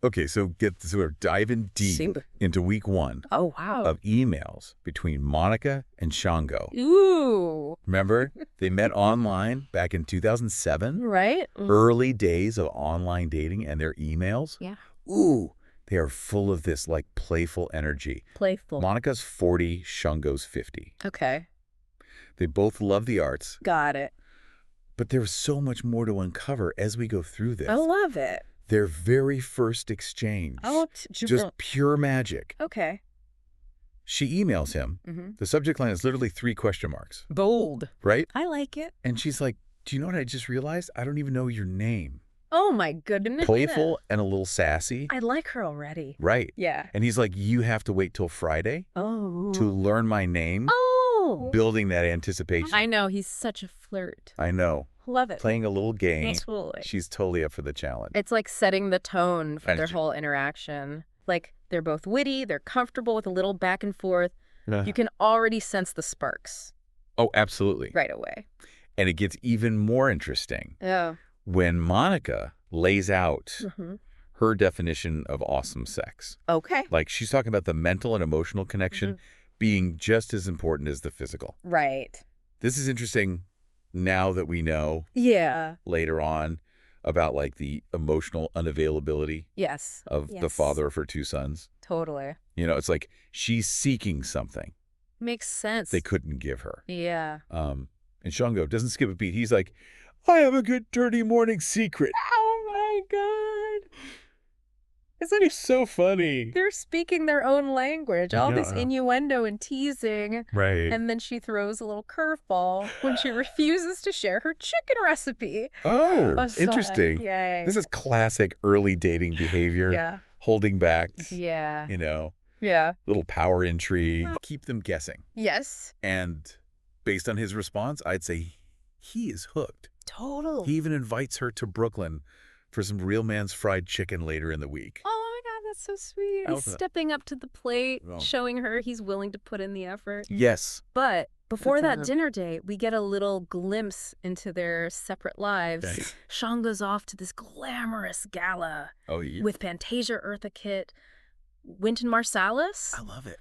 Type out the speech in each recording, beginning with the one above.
Okay, so we're diving deep Super. into week 1 Oh, wow. of emails between Monica and Shango. Ooh. Remember? They met online back in 2007. Right? Early days of online dating and their emails. Yeah. Ooh, they are full of this like playful energy. Playful. Monica's 40, Shango's 50. Okay. They both love the arts, Got it. but there's so much more to uncover as we go through this. I love it. Their very first exchange. Oh, Just pure magic. okay. She emails him. Mm-hmm. The subject line is literally 3 question marks, Bold. right? I like it. And she's like, do you know what I just realized? I don't even know your name. Oh, my goodness. Playful and a little sassy. I like her already. Right. Yeah. And he's like, you have to wait till Friday Oh. to learn my name. Oh. Building that anticipation. I know. He's such a flirt. I know. Love it. Playing a little game. Absolutely. She's totally up for the challenge. It's like setting the tone for their Right. whole interaction. Like, they're both witty. They're comfortable with a little back and forth. You can already sense the sparks Oh, absolutely. right away. And it gets even more interesting Oh. when Monica lays out Mm-hmm. her definition of awesome sex. Okay. Like she's talking about the mental and emotional connection being just as important as the physical. Right. This is interesting now that we know Yeah. later on about like the emotional unavailability Yes. of the Yes. father of her 2 sons. Totally. You know, it's like she's seeking something Makes sense. they couldn't give her. Yeah. And Shango doesn't skip a beat. He's like, I have a good dirty morning secret. Oh my God. Isn't he so funny? They're speaking their own language. All this Yeah. innuendo and teasing. Right. And then she throws a little curveball when she refuses to share her chicken recipe. Oh, So, interesting. Yay. This is classic early dating behavior. Yeah. Holding back, Yeah. you know, Yeah. little power intrigue. Keep them guessing. Yes. And based on his response, I'd say he is hooked. Total. He even invites her to Brooklyn for some real man's fried chicken later in the week. Oh my God, that's so sweet. He's Alpha. stepping up to the plate, Oh. showing her he's willing to put in the effort. Yes. But before that dinner date, we get a little glimpse into their separate lives. Okay. Shango's off to this glamorous gala Oh, yeah. with Fantasia Eartha Kitt, Wynton Marsalis. I love it.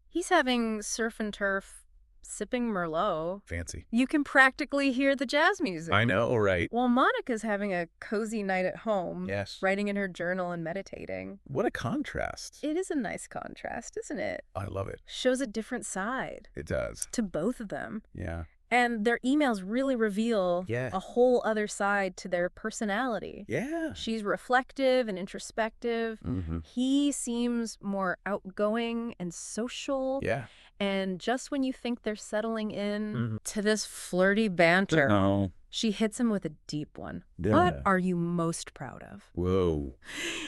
He's having surf and turf, sipping Merlot. Fancy. You can practically hear the jazz music. I know, right? While Monica's having a cozy night at home, Yes. writing in her journal and meditating. What a contrast. It is a nice contrast, isn't it? I love it. Shows a different side It does. to both of them. Yeah. And their emails really reveal Yeah. a whole other side to their personality. Yeah. She's reflective and introspective. Mm-hmm. He seems more outgoing and social. Yeah. And just when you think they're settling in Mhm. to this flirty banter, No. she hits him with a deep one. Yeah. What are you most proud of? Whoa.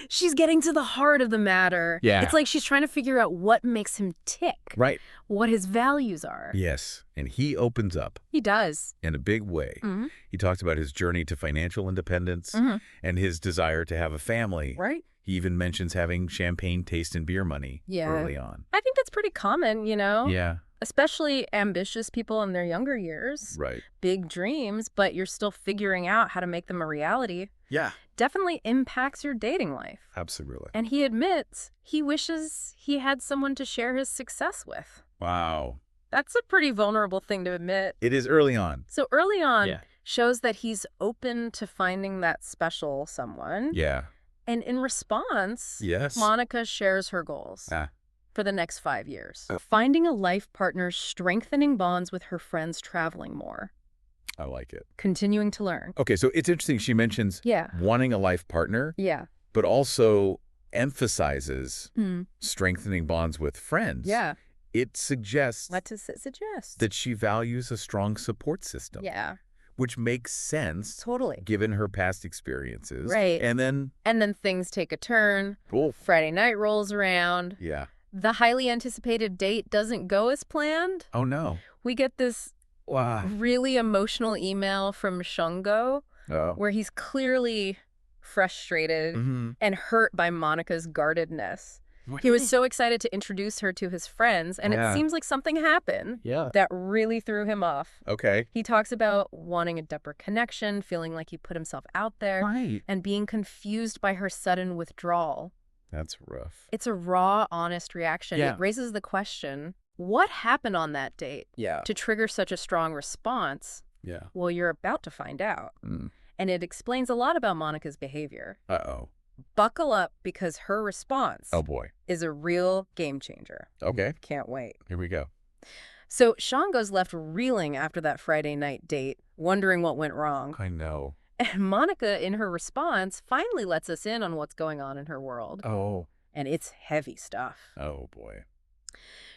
She's getting to the heart of the matter. Yeah. It's like she's trying to figure out what makes him tick, Right. what his values are. Yes. And he opens up He does. in a big way. Mm-hmm. He talks about his journey to financial independence and his desire to have a family. Right? He even mentions having champagne taste and beer money Yeah. early on. I think that's pretty common, you know? Yeah. Especially ambitious people in their younger years. Right. Big dreams, but you're still figuring out how to make them a reality. Yeah. Definitely impacts your dating life. Absolutely. And he admits he wishes he had someone to share his success with. Wow. That's a pretty vulnerable thing to admit. It is early on. So early on Yeah. shows that he's open to finding that special someone. Yeah. And in response, Yes. Monica shares her goals Ah. for the next 5 years. Finding a life partner, strengthening bonds with her friends, traveling more, I like it. continuing to learn. Okay, so it's interesting. She mentions Yeah. wanting a life partner, Yeah. but also emphasizes Hmm. strengthening bonds with friends. Yeah. It suggests What does it suggest? that she values a strong support system, Yeah. which makes sense Totally. given her past experiences. Right. And then, And then things take a turn. oh, Friday night rolls around. yeah. The highly anticipated date doesn't go as planned. Oh, no. We get this Wow. really emotional email from Shango Oh. where he's clearly frustrated Mm-hmm. and hurt by Monica's guardedness. He was so excited to introduce her to his friends, and it seems like something happened that really threw him off. Okay. He talks about wanting a deeper connection, feeling like he put himself out there, and being confused by her sudden withdrawal. That's rough. It's a raw, honest reaction. It raises the question, what happened on that date to trigger such a strong response? Yeah. Well, you're about to find out. And it explains a lot about Monica's behavior. Uh-oh. Buckle up, because her response is a real game changer. Okay. Can't wait. Here we go. So Shango's left reeling after that Friday night date, wondering what went wrong. I know. And Monica, in her response, finally lets us in on what's going on in her world. Oh. And it's heavy stuff. Oh, boy.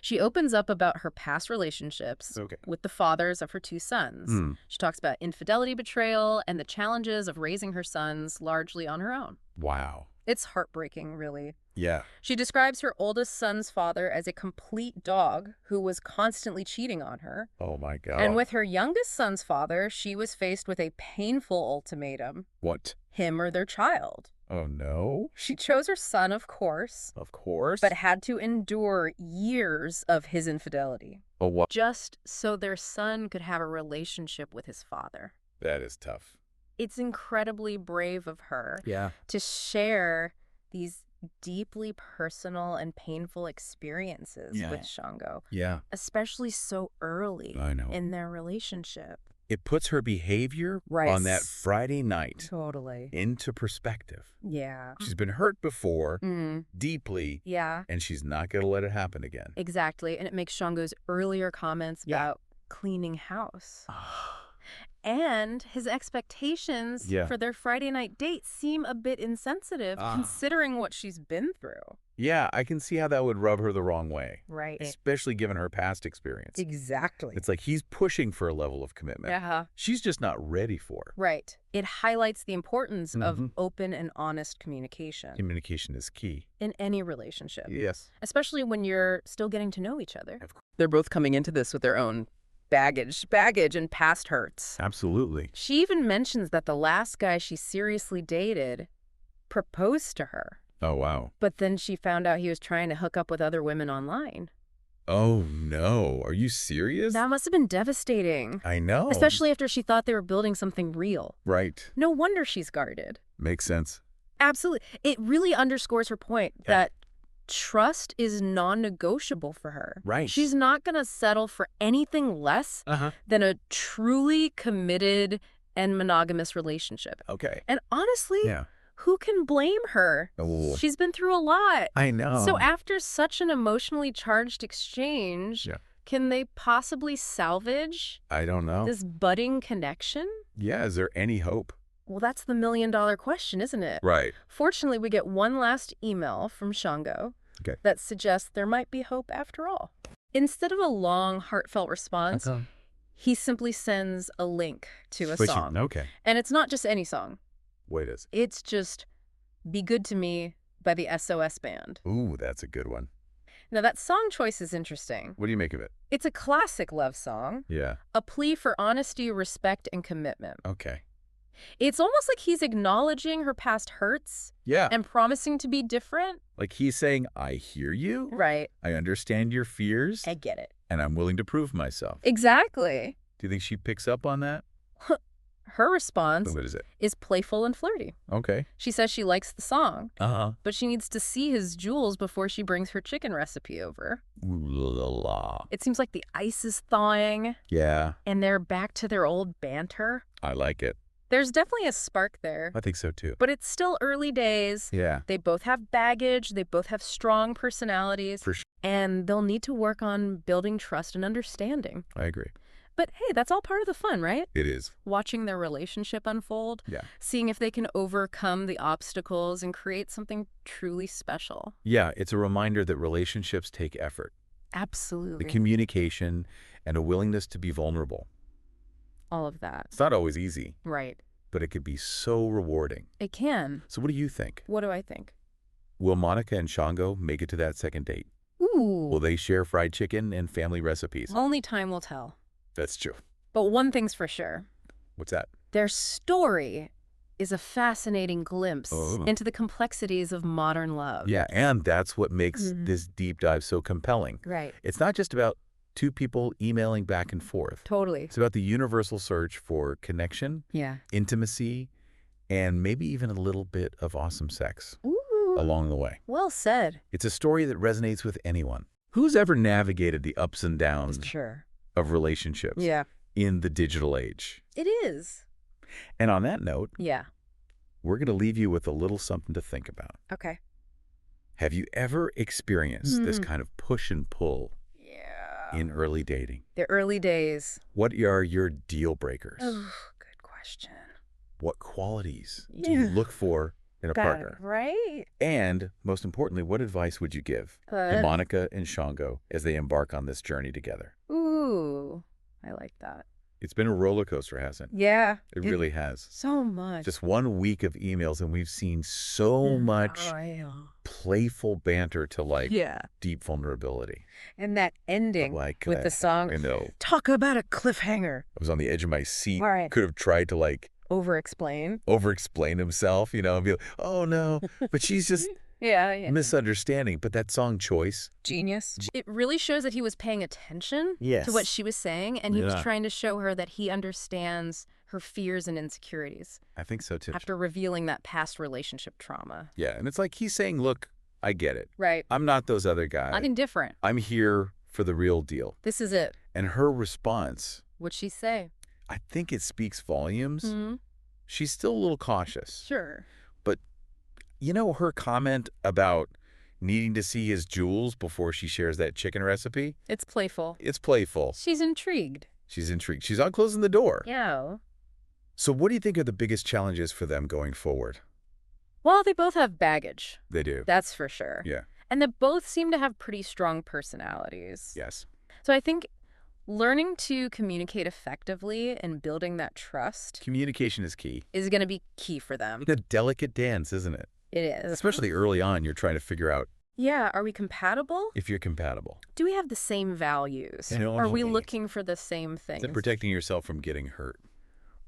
She opens up about her past relationships with the fathers of her 2 sons. She talks about infidelity, betrayal, and the challenges of raising her sons largely on her own. Wow. It's heartbreaking, really. Yeah. She describes her oldest son's father as a complete dog who was constantly cheating on her. Oh, my God. And with her youngest son's father, she was faced with a painful ultimatum. What? Him or their child. Oh, no? She chose her son, of course. Of course. But had to endure years of his infidelity. Oh, what? Just so their son could have a relationship with his father. That is tough. It's incredibly brave of her Yeah. to share these deeply personal and painful experiences with Shango. Yeah. Especially so early in their relationship. It puts her behavior on that Friday night into perspective. Yeah. She's been hurt before, deeply, Yeah. and she's not going to let it happen again. Exactly. And it makes Shango's earlier comments about cleaning house and his expectations for their Friday night date seem a bit insensitive considering what she's been through. Yeah, I can see how that would rub her the wrong way. Right. Especially given her past experience. Exactly. It's like he's pushing for a level of commitment. She's just not ready for. Right. It highlights the importance of open and honest communication. Communication is key. In any relationship. Yes. Especially when you're still getting to know each other. They're both coming into this with their own baggage and past hurts. Absolutely. She even mentions that the last guy she seriously dated proposed to her. Oh, wow. But then she found out he was trying to hook up with other women online. Oh, no. Are you serious? That must have been devastating. I know. Especially after she thought they were building something real. Right. No wonder she's guarded. Makes sense. Absolutely. It really underscores her point that trust is non-negotiable for her. Right. She's not going to settle for anything less than a truly committed and monogamous relationship. Okay. And honestly, who can blame her? Oh. She's been through a lot. I know. So after such an emotionally charged exchange, can they possibly salvage I don't know. this budding connection? Yeah, is there any hope? Well, that's the million-dollar question, isn't it? Right. Fortunately, we get one last email from Shango that suggests there might be hope after all. Instead of a long, heartfelt response, he simply sends a link to a song. Okay. And it's not just any song. What is? It's just Be Good to Me by the SOS Band. Ooh, that's a good one. Now, that song choice is interesting. What do you make of it? It's a classic love song. Yeah. A plea for honesty, respect, and commitment. Okay. It's almost like he's acknowledging her past hurts and promising to be different. Like he's saying, I hear you. Right. I understand your fears. I get it. And I'm willing to prove myself. Exactly. Do you think she picks up on that? Her response What is it? is playful and flirty. Okay. She says she likes the song, but she needs to see his jewels before she brings her chicken recipe over. Ooh la la. It seems like the ice is thawing. Yeah. And they're back to their old banter. I like it. There's definitely a spark there. I think so too. But it's still early days. Yeah. They both have baggage. They both have strong personalities. For sure. And they'll need to work on building trust and understanding. I agree. But hey, that's all part of the fun, right? It is. Watching their relationship unfold. Yeah. Seeing if they can overcome the obstacles and create something truly special. Yeah, it's a reminder that relationships take effort. Absolutely. The communication and a willingness to be vulnerable. All of that. It's not always easy. Right. But it could be so rewarding. It can. So what do you think? What do I think? Will Monica and Shango make it to that second date? Ooh. Will they share fried chicken and family recipes? Only time will tell. That's true. But one thing's for sure. What's that? Their story is a fascinating glimpse into the complexities of modern love. Yeah, and that's what makes this deep dive so compelling. Right. It's not just about two people emailing back and forth. Totally. It's about the universal search for connection, intimacy, and maybe even a little bit of awesome sex along the way. Well said. It's a story that resonates with anyone. Who's ever navigated the ups and downs of relationships in the digital age? It is. And on that note, we're going to leave you with a little something to think about. Okay. Have you ever experienced this kind of push and pull in early dating? The early days. What are your deal breakers? Oh, good question. What qualities do you look for in a partner? Right? And most importantly, what advice would you give to Monica and Shango as they embark on this journey together? Ooh, I like that. It's been a roller coaster, hasn't it? Yeah. It really has. So much. Just 1 week of emails, and we've seen so much playful banter to deep vulnerability. And that ending with the song, talk about a cliffhanger. I was on the edge of my seat. Right. Could have tried to over-explain himself, and be like, oh no, but she's just misunderstanding. But that song choice. Genius. It really shows that he was paying attention to what she was saying, and he was trying to show her that he understands her fears and insecurities. I think so too. After revealing that past relationship trauma. Yeah, and it's like he's saying, look, I get it. Right. I'm not those other guys. I'm indifferent. I'm here for the real deal. This is it. And her response. What'd she say? I think it speaks volumes. She's still a little cautious. Sure. But, her comment about needing to see his jewels before she shares that chicken recipe? It's playful. It's playful. She's intrigued. She's intrigued. She's not closing the door. Yeah. So what do you think are the biggest challenges for them going forward? Well, they both have baggage. They do. That's for sure. Yeah. And they both seem to have pretty strong personalities. Yes. So I think learning to communicate effectively and building that trust. Communication is key. Is going to be key for them. It's a delicate dance, isn't it? It is. Especially early on, you're trying to figure out. Yeah. Are we compatible? If you're compatible. Do we have the same values? Are we looking for the same things? It's protecting yourself from getting hurt.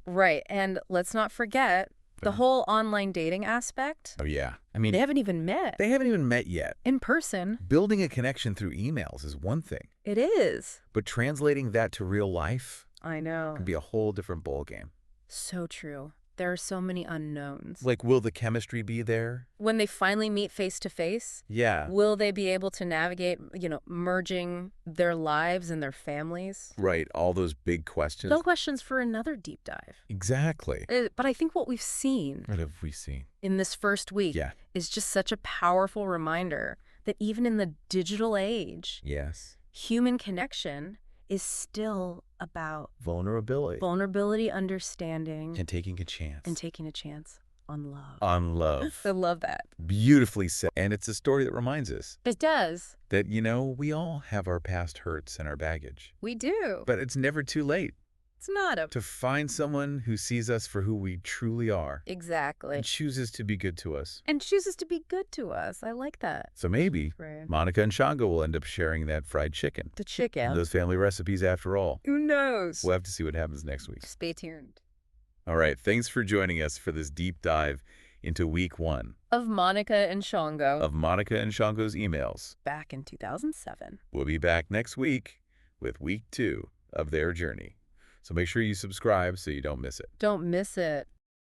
Right. And let's not forget the whole online dating aspect. Oh, yeah. I mean, they haven't even met. They haven't even met yet. In person. Building a connection through emails is one thing. It is. But translating that to real life. I know. Can be a whole different ballgame. So true. There are so many unknowns. Like, will the chemistry be there? When they finally meet face to face? Yeah. Will they be able to navigate, merging their lives and their families? Right. All those big questions. Those questions for another deep dive. Exactly. But I think what we've seen. What have we seen? In this first week. Yeah. Is just such a powerful reminder that even in the digital age. Yes. Human connection is still about vulnerability, understanding, and taking a chance on love. I love that. Beautifully said. And it's a story that reminds us. It does. That, we all have our past hurts and our baggage. We do. But it's never too late. It's not to find someone who sees us for who we truly are. Exactly. And chooses to be good to us. I like that. So maybe Monica and Shango will end up sharing that fried chicken. The chicken. And those family recipes after all. Who knows? We'll have to see what happens next week. Stay tuned. All right. Thanks for joining us for this deep dive into week 1. Of Monica and Shango. Of Monica and Shango's emails. Back in 2007. We'll be back next week with week 2 of their journey. So make sure you subscribe so you don't miss it. Don't miss it.